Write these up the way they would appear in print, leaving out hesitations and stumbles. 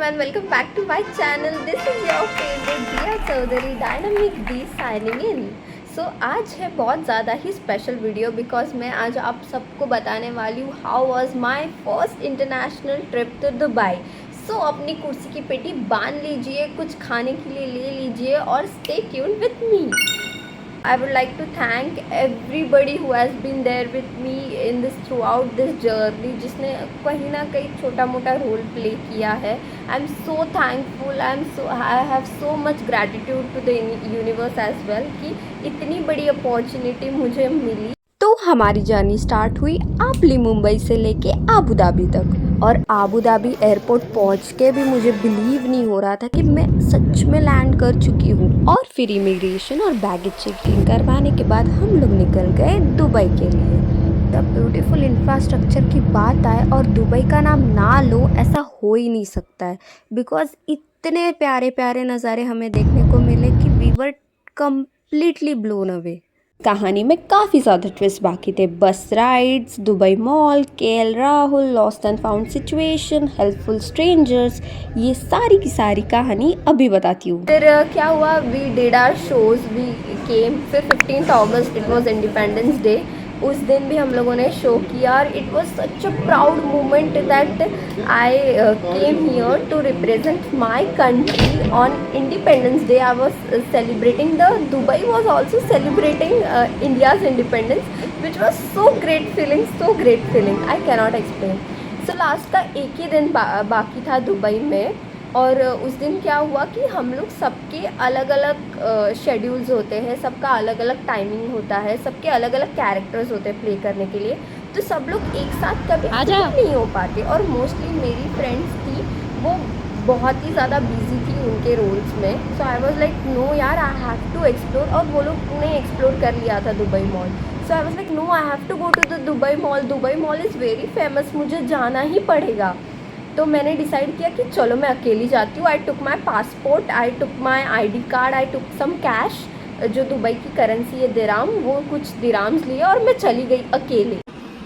and welcome back to my channel. This is your favorite Diya Chaudhary Dynamic D signing in. So आज है बहुत ज़्यादा ही special video because मैं आज आप सबको बताने वाली हूँ how was my first international trip to Dubai. So अपनी कुर्सी की पेटी बांध लीजिए, कुछ खाने के लिए ले लीजिए और stay tuned with me. I would like to thank everybody who has been there with me in this throughout this journey, जिसने कहीं ना कहीं छोटा मोटा रोल प्ले किया है. I am so thankful. I have so much gratitude to the universe as well कि इतनी बड़ी अपॉर्चुनिटी मुझे मिली. तो हमारी जर्नी स्टार्ट हुई आपली मुंबई से लेके आबू धाबी तक. और आबू धाबी एयरपोर्ट पहुंच के भी मुझे बिलीव नहीं हो रहा था कि मैं सच में लैंड कर चुकी हूँ. और फिर इमिग्रेशन और बैगेज चेकिंग करवाने के बाद हम लोग निकल गए दुबई के लिए. द ब्यूटीफुल इंफ्रास्ट्रक्चर की बात आए और दुबई का नाम ना लो ऐसा हो ही नहीं सकता है बिकॉज इतने प्यारे प्यारे नज़ारे हमें देखने को मिले कि we were completely blown away. कहानी में काफ़ी ज़्यादा ट्विस्ट बाकी थे. Bus rides, Dubai mall, KL Rahul, lost and found situation, helpful strangers, ये सारी की सारी कहानी अभी बताती हूँ. फिर क्या हुआ, we did our shows, we came. फिर 15 अगस्त इट वॉज इंडिपेंडेंस डे. उस दिन भी हम लोगों ने शो किया और it was such a proud moment that I came here to represent my country on Independence Day. I was celebrating the Dubai was also celebrating India's independence which was so great feeling I cannot explain. So last का एक ही दिन बाकी था Dubai में. और उस दिन क्या हुआ कि हम लोग सबके अलग अलग शेड्यूल्स होते हैं, सबका अलग अलग टाइमिंग होता है, सबके अलग अलग कैरेक्टर्स होते हैं प्ले करने के लिए. तो सब लोग एक साथ कभी नहीं हो पाते. और मोस्टली मेरी फ्रेंड्स थी वो बहुत ही ज़्यादा बिजी थी उनके रोल्स में. सो आई वॉज लाइक नो यार, आई हैव टू एक्सप्लोर. और वो लोग ने एक्सप्लोर कर लिया था Dubai mall. So I was like no, I have to go to the Dubai mall. Dubai mall is very famous, मुझे जाना ही पड़ेगा. तो मैंने डिसाइड किया कि चलो मैं अकेली जाती हूँ. I took my passport, I took my ID card, I took some cash. जो दुबई की करेंसी है दिराम, वो कुछ दिराम्स लिए और मैं चली गई अकेले.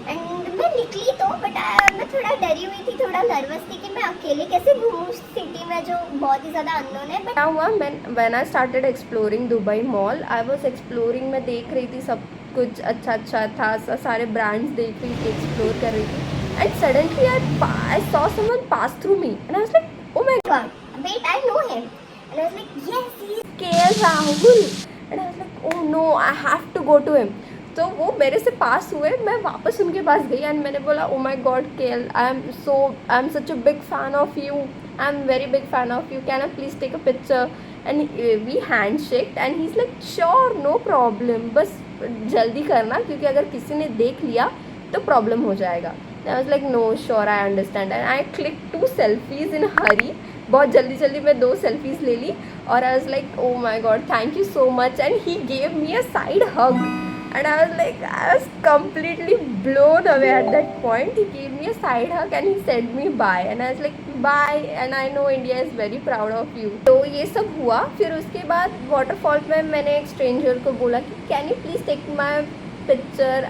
एंड मैं निकली तो बट मैं थोड़ा डरी हुई थी, थोड़ा नर्वस थी कि मैं अकेले कैसे घूमूँ सिटी में जो बहुत ही ज़्यादा अननोन है. क्या हुआ, when I started exploring Dubai mall, I was exploring. मैं देख रही थी सब कुछ अच्छा था, सारे ब्रांड्स देख रही थी, एक्सप्लोर कर रही थी. And suddenly I saw someone pass through me and I was like, oh my god, wait, I know him. And I was like, yes, he is KL Rahul. And I was like, oh no, I have to go to him. तो वो मेरे से पास हुए, मैं वापस उनके पास गई and मैंने बोला, oh my god KL, I am such a big fan of you. I am very big fan of you. Can I please take a picture? And we handshaked and he's like, sure, no problem. बस जल्दी करना क्योंकि अगर किसी ने देख लिया तो प्रॉब्लम हो जाएगा. I was like, no, sure, I understand. And I clicked 2 selfies in a hurry. बहुत जल्दी मैं 2 selfies ले ली. और I was like, oh my god, thank you so much. And he gave me a side hug. And I was like, I was completely blown away at that point. He gave me a side hug and he said me bye. And I was like, bye. And I know India is very proud of you. तो ये सब हुआ. फिर उसके बाद waterfall में मैंने एक स्ट्रेंजर को बोला कि can you please take my picture,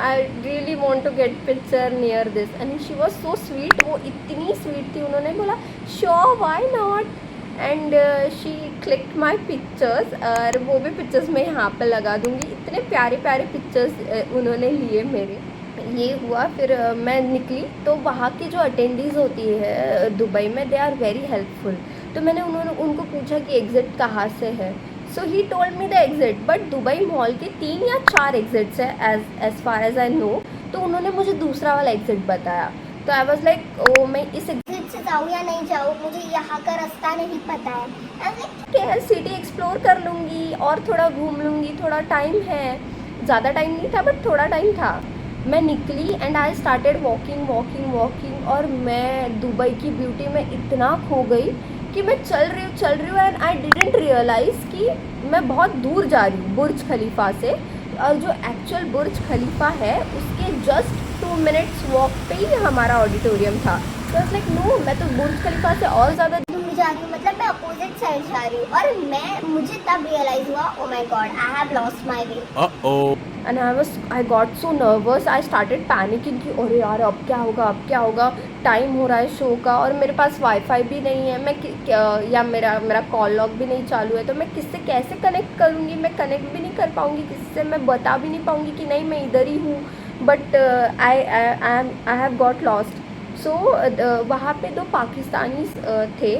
I really want to get picture near this. And she was so sweet, वो इतनी sweet थी. उन्होंने बोला sure, why not. And she clicked my pictures. और वो भी pictures मैं यहाँ पे लगा दूँगी. इतने प्यारे प्यारे pictures उन्होंने लिए मेरे. ये हुआ. फिर मैं निकली तो वहाँ की जो अटेंडीज़ होती है दुबई में, दे आर वेरी हेल्पफुल. तो मैंने उनको पूछा कि एग्ज़िट कहाँ से है. So he told me the exit. But Dubai mall के 3 या 4 एग्ज़िट्स है as far as I know. तो उन्होंने मुझे दूसरा वाला एग्ज़िट बताया. तो आई वॉज लाइक, ओ मैं इस एग्जिट से जाऊँ या नहीं जाऊँ, मुझे यहाँ का रास्ता नहीं पता है. आई वाज लाइक ठीक है, सिटी एक्सप्लोर कर लूँगी और थोड़ा घूम लूँगी, थोड़ा टाइम है. ज़्यादा टाइम नहीं था बट थोड़ा टाइम था. मैं निकली एंड आई स्टार्टेड वॉकिंग. और मैं दुबई की ब्यूटी में इतना खो गई कि मैं चल रही हूँ एंड आई डिडंट रियलाइज़ कि मैं बहुत दूर जा रही हूँ बुर्ज खलीफा से. और जो एक्चुअल बुर्ज खलीफा है उसके जस्ट 2 मिनट्स वॉक पे ही हमारा ऑडिटोरियम था. तो इट्स लाइक नो, मैं तो बुर्ज खलीफा से और ज़्यादा दूर जा रही हूँ, मतलब मैं अपोजिट साइड जा रही हूँ. और मुझे तब रियलाइज़ हुआ, ओ my God, I have lost my way. And I got so nervous, I started panicking कि अरे यार अब क्या होगा, अब क्या होगा, टाइम हो रहा है शो का और मेरे पास वाईफाई भी नहीं है, या मेरा कॉल लॉग भी नहीं चालू है, तो मैं किससे कैसे कनेक्ट करूँगी, मैं कनेक्ट भी नहीं कर पाऊँगी किसी से, मैं बता भी नहीं पाऊँगी कि नहीं मैं इधर ही हूँ, but I have got lost. So वहाँ पे 2 पाकिस्तानी थे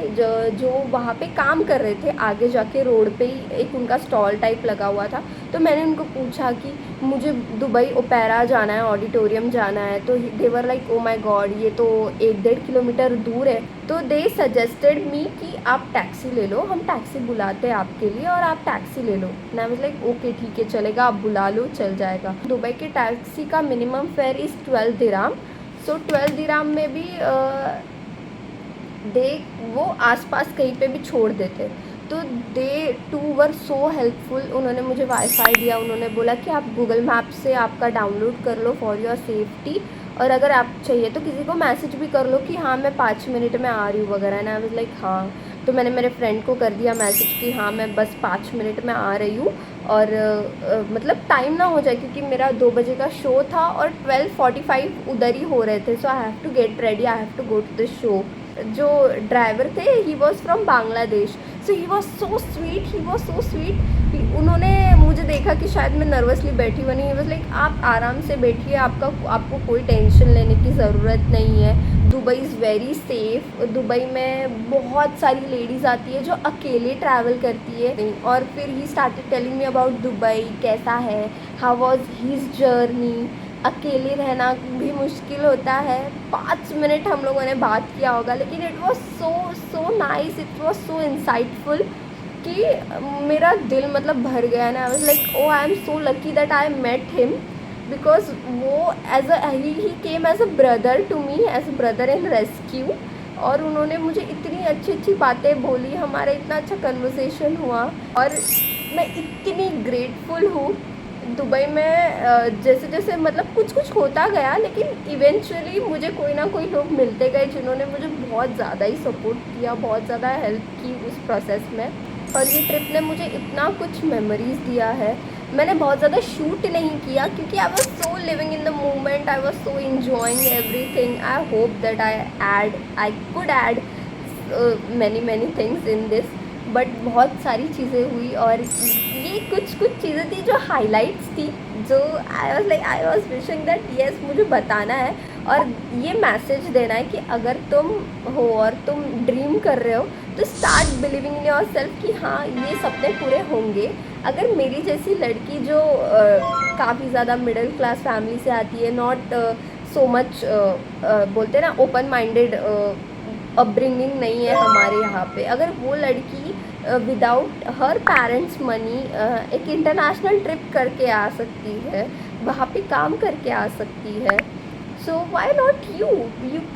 जो वहाँ पे काम कर रहे थे, आगे जाके रोड पे ही एक उनका स्टॉल टाइप लगा हुआ था। तो मैंने उनको पूछा कि मुझे दुबई ओपेरा जाना है, ऑडिटोरियम जाना है, तो they were like oh my god ये तो 1-1.5 किलोमीटर दूर है। तो दे सजेस्टेड मी कि आप टैक्सी ले लो, हम टैक्सी बुलाते हैं आपके लिए और आप टैक्सी ले लो। And I was like okay ठीक है चलेगा, आप बुला लो चल जाएगा। दुबई के टैक्सी का minimum fair is 12 dirham. So 12 dirham में भी वो आसपास कहीं पे भी छोड़ देते। तो दे टू वर सो हेल्पफुल, उन्होंने मुझे वाईफाई दिया, उन्होंने बोला कि आप गूगल मैप से आपका डाउनलोड कर लो फॉर योर सेफ्टी, और अगर आप चाहिए तो किसी को मैसेज भी कर लो कि हाँ मैं 5 मिनट में आ रही हूँ वगैरह। ना आई वाज लाइक हाँ, तो मैंने मेरे फ्रेंड को कर दिया मैसेज कि हाँ मैं बस 5 मिनट में आ रही हूँ, और मतलब टाइम ना हो जाए क्योंकि मेरा 2 बजे का शो था और 12:45 उधर ही हो रहे थे। So I have to get ready, I have to go to the show. जो ड्राइवर थे he was from Bangladesh, so he was so sweet. उन्होंने मुझे देखा कि शायद मैं नर्वसली बैठी हुई नहीं, बस लाइक आप आराम से बैठिए, आपको कोई टेंशन लेने की ज़रूरत नहीं है। Dubai is very safe. Dubai में बहुत सारी लेडीज़ आती है जो अकेले ट्रैवल करती है। और फिर he started telling me about Dubai कैसा है, हाउ वॉज हीज़ जर्नी। अकेले रहना भी मुश्किल होता है। 5 मिनट हम लोगों ने बात किया होगा, लेकिन it was so nice, it was so insightful कि मेरा दिल मतलब भर गया ना। I was like oh I am so lucky that I met him, because वो he came as a brother to me, as a brother in rescue. और उन्होंने मुझे इतनी अच्छी बातें बोली, हमारा इतना अच्छा कन्वर्सेशन हुआ, और मैं इतनी ग्रेटफुल हूँ। दुबई में जैसे जैसे मतलब कुछ होता गया, लेकिन इवेंचुअली मुझे कोई ना कोई लोग मिलते गए जिन्होंने मुझे बहुत ज़्यादा ही सपोर्ट किया, बहुत ज़्यादा हेल्प की उस प्रोसेस में। और ये ट्रिप ने मुझे इतना कुछ मेमोरीज़ दिया है। मैंने बहुत ज़्यादा शूट नहीं किया क्योंकि I was so living in the moment, I was so enjoying everything. I hope that I could add many things in this, but बहुत सारी चीज़ें हुई, और ये कुछ चीज़ें थी जो हाइलाइट्स थी, जो I was wishing that yes मुझे बताना है और ये मैसेज देना है कि अगर तुम हो और तुम ड्रीम कर रहे हो तो start believing in your self कि हाँ ये सपने पूरे होंगे। अगर मेरी जैसी लड़की जो काफ़ी ज़्यादा मिडिल क्लास फैमिली से आती है, नॉट सो मच बोलते ना ओपन माइंडेड अपब्रिंगिंग नहीं है हमारे यहाँ पे, अगर वो लड़की विदाउट हर पेरेंट्स मनी एक इंटरनेशनल ट्रिप करके आ सकती है, वहाँ पे काम करके आ सकती है, so why not you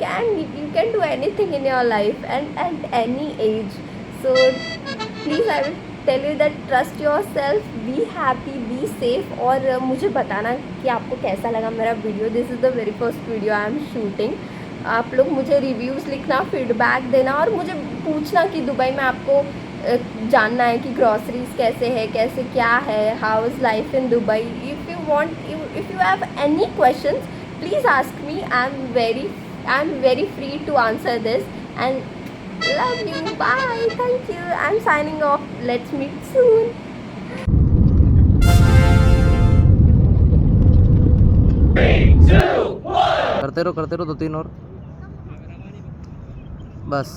can do anything in your life and at any age. So please I will tell you that trust yourself, be happy, be safe. और मुझे बताना कि आपको कैसा लगा मेरा video. This is the very first video I am shooting. आप लोग मुझे रिव्यूज़ लिखना, फीडबैक देना, और मुझे पूछना कि दुबई में आपको जानना है कि ग्रॉसरीज कैसे है, कैसे क्या है, how is life in Dubai. If you have any questions please ask me, I am very free to answer this and love you, bye, thank you, I am signing off, let's meet soon. करते रहो 2-3 और बस।